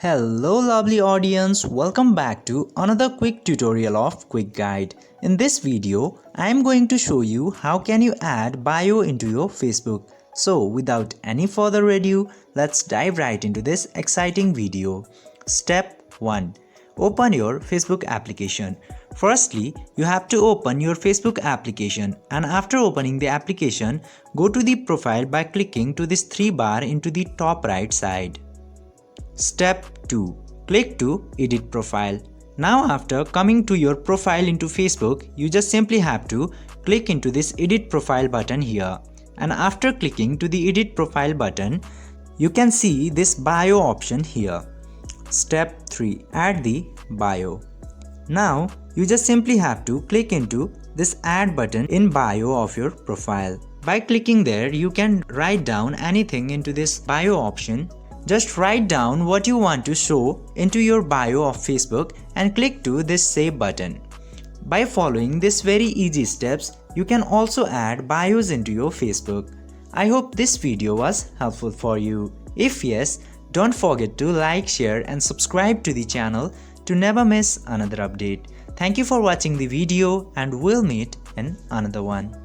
Hello lovely audience, welcome back to another quick tutorial of Quick Guide. In this video, I am going to show you how can you add bio into your Facebook. So without any further ado, let's dive right into this exciting video. Step 1. Open your Facebook application. Firstly, you have to open your Facebook application, and after opening the application, go to the profile by clicking to this 3 bar into the top right side. Step 2. Click to edit profile. Now after coming to your profile into Facebook, you just simply have to click into this edit profile button here. And after clicking to the edit profile button, you can see this bio option here. Step 3. Add the bio. Now you just simply have to click into this add button in bio of your profile. By clicking there, you can write down anything into this bio option. Just write down what you want to show into your bio of Facebook and click to this save button. By following these very easy steps, you can also add bios into your Facebook. I hope this video was helpful for you. If yes, don't forget to like, share and subscribe to the channel to never miss another update. Thank you for watching the video and we'll meet in another one.